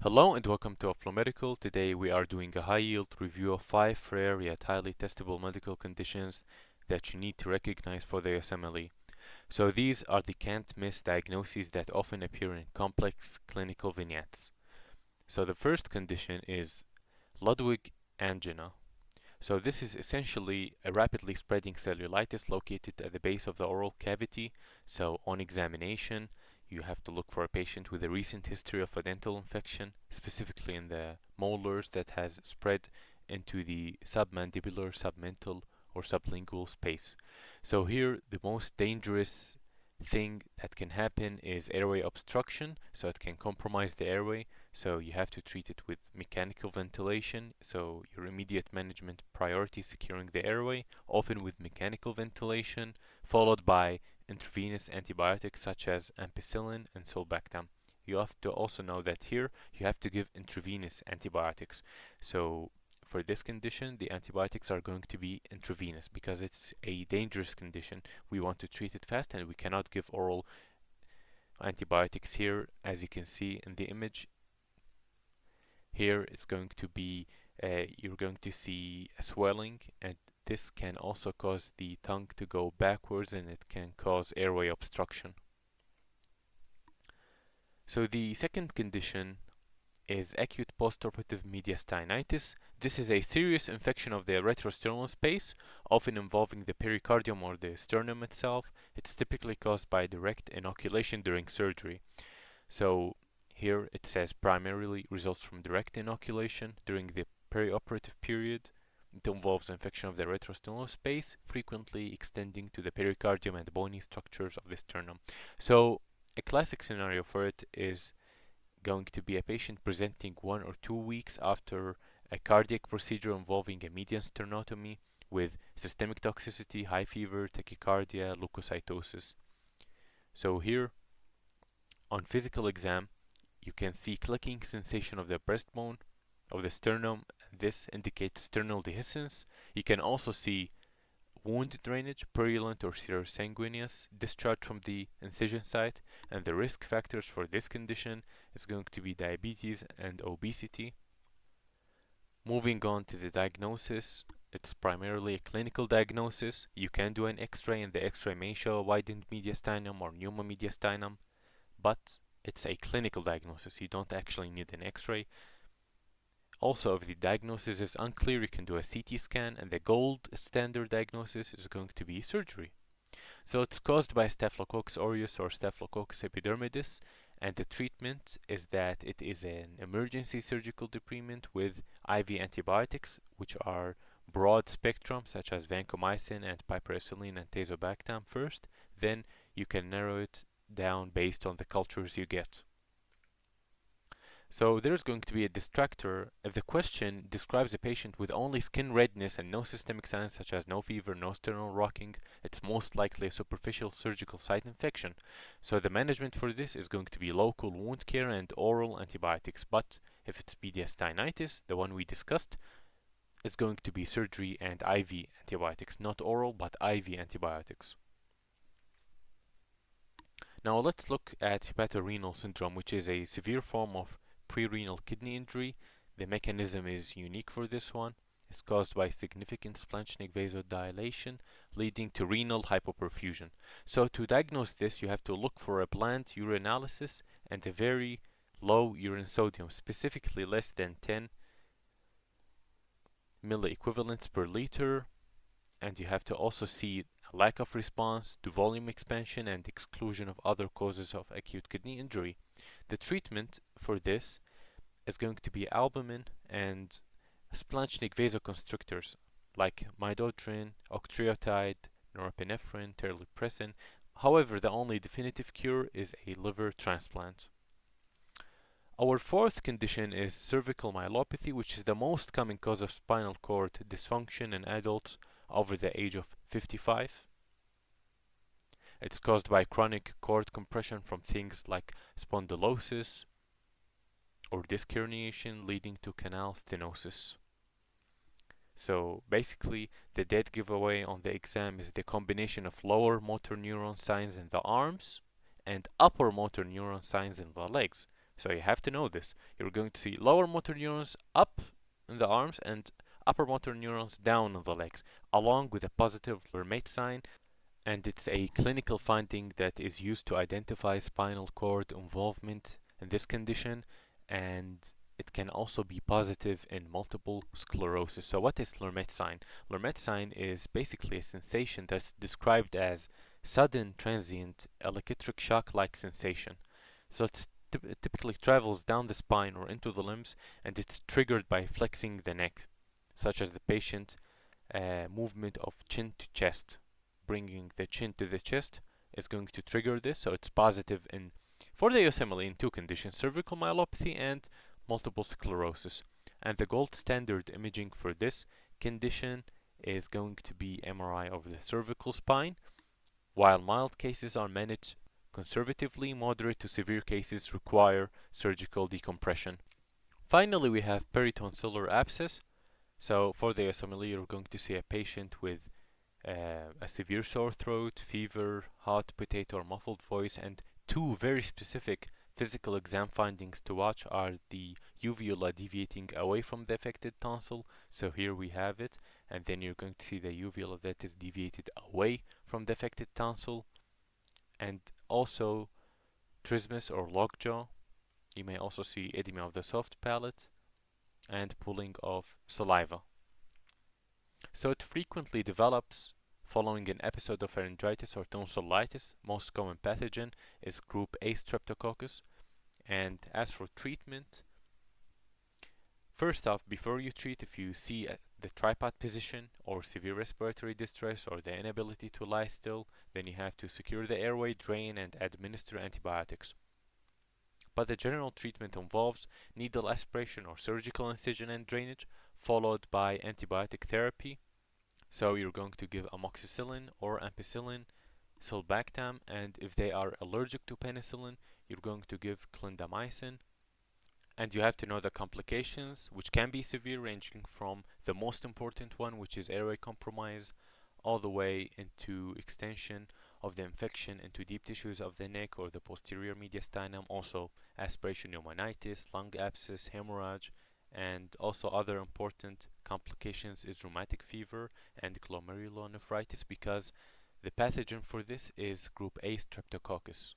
Hello and welcome to OffBlueMedical. Today we are doing a high-yield review of 5 rare yet highly testable medical conditions that you need to recognize for the USMLE. So these are the can't-miss diagnoses that often appear in complex clinical vignettes. So the first condition is Ludwig angina. So this is essentially a rapidly spreading cellulitis located at the base of the oral cavity. So on examination, you have to look for a patient with a recent history of a dental infection, specifically in the molars that has spread into the submandibular, submental, or sublingual space. So here, the most dangerous thing that can happen is airway obstruction, so it can compromise the airway. So you have to treat it with mechanical ventilation. So your immediate management priority is securing the airway, often with mechanical ventilation, followed by intravenous antibiotics such as ampicillin and sulbactam. You have to also know that here you have to give intravenous antibiotics. So for this condition, the antibiotics are going to be intravenous because it's a dangerous condition. We want to treat it fast and we cannot give oral antibiotics here. As you can see in the image, here it's going to be, you're going to see a swelling, and this can also cause the tongue to go backwards and it can cause airway obstruction. So the second condition is acute postoperative mediastinitis. This is a serious infection of the retrosternal space, often involving the pericardium or the sternum itself. It's typically caused by direct inoculation during surgery. So here it says primarily results from direct inoculation during the perioperative period. It involves infection of the retrosternal space, frequently extending to the pericardium and bony structures of the sternum. So a classic scenario for it is going to be a patient presenting 1 or 2 weeks after a cardiac procedure involving a median sternotomy with systemic toxicity, high fever, tachycardia, leukocytosis. So here on physical exam, you can see clicking sensation of the breastbone of the sternum. This indicates sternal dehiscence. You can also see wound drainage, purulent or serosanguineous discharge from the incision site, and the risk factors for this condition is going to be diabetes and obesity. Moving on to the diagnosis, it's primarily a clinical diagnosis. You can do an X-ray, and the X-ray may show a widened mediastinum or pneumomediastinum, but it's a clinical diagnosis. You don't actually need an X-ray. Also, if the diagnosis is unclear, you can do a CT scan, and the gold standard diagnosis is going to be surgery. So it's caused by Staphylococcus aureus or Staphylococcus epidermidis, and the treatment is that it is an emergency surgical debridement with IV antibiotics, which are broad spectrum, such as vancomycin and piperacillin and tazobactam first. Then you can narrow it down based on the cultures you get. So there's going to be a distractor. If the question describes a patient with only skin redness and no systemic signs such as no fever, no sternal rocking, it's most likely a superficial surgical site infection. So the management for this is going to be local wound care and oral antibiotics. But if it's mediastinitis, the one we discussed, it's going to be surgery and IV antibiotics, not oral but IV antibiotics. Now let's look at hepatorenal syndrome, which is a severe form of prerenal kidney injury. The mechanism is unique for this one. It's caused by significant splanchnic vasodilation leading to renal hypoperfusion. So to diagnose this, you have to look for a bland urinalysis and a very low urine sodium, specifically less than 10 milliequivalents per liter, and you have to also see a lack of response to volume expansion and exclusion of other causes of acute kidney injury. The treatment for this is going to be albumin and splanchnic vasoconstrictors like midodrine, octreotide, norepinephrine, terlipressin. However, the only definitive cure is a liver transplant. Our fourth condition is cervical myelopathy, which is the most common cause of spinal cord dysfunction in adults over the age of 55. It's caused by chronic cord compression from things like spondylosis or disc herniation leading to canal stenosis. So basically, the dead giveaway on the exam is the combination of lower motor neuron signs in the arms and upper motor neuron signs in the legs. So you have to know this. You're going to see lower motor neurons up in the arms and upper motor neurons down in the legs, along with a positive Lermite sign. And it's a clinical finding that is used to identify spinal cord involvement in this condition, and it can also be positive in multiple sclerosis. So what is Lermite sign? Lermite sign is basically a sensation that's described as sudden transient electric shock-like sensation. So it typically travels down the spine or into the limbs, and it's triggered by flexing the neck, such as the patient movement of chin to chest. Bringing the chin to the chest is going to trigger this, so it's positive in for the USMLE in two conditions: cervical myelopathy and multiple sclerosis. And the gold standard imaging for this condition is going to be MRI of the cervical spine, while mild cases are managed conservatively. Moderate to severe cases require surgical decompression. Finally, we have peritonsillar abscess. So for the USMLE, you're going to see a patient with a severe sore throat, fever, hot potato or muffled voice, and two very specific physical exam findings to watch are the uvula deviating away from the affected tonsil. So here we have it, and then you're going to see the uvula that is deviated away from the affected tonsil, and also trismus or lockjaw. You may also see edema of the soft palate and pulling of saliva. So it frequently develops following an episode of pharyngitis or tonsillitis. Most common pathogen is group A streptococcus. And as for treatment, first off, before you treat, if you see the tripod position or severe respiratory distress or the inability to lie still, then you have to secure the airway, drain, and administer antibiotics. But the general treatment involves needle aspiration or surgical incision and drainage, followed by antibiotic therapy. So you're going to give amoxicillin or ampicillin, sulbactam, and if they are allergic to penicillin, you're going to give clindamycin. And you have to know the complications, which can be severe, ranging from the most important one, which is airway compromise, all the way into extension of the infection into deep tissues of the neck or the posterior mediastinum, also aspiration pneumonitis, lung abscess, hemorrhage, and also other important complications is rheumatic fever and glomerulonephritis, because the pathogen for this is group A streptococcus.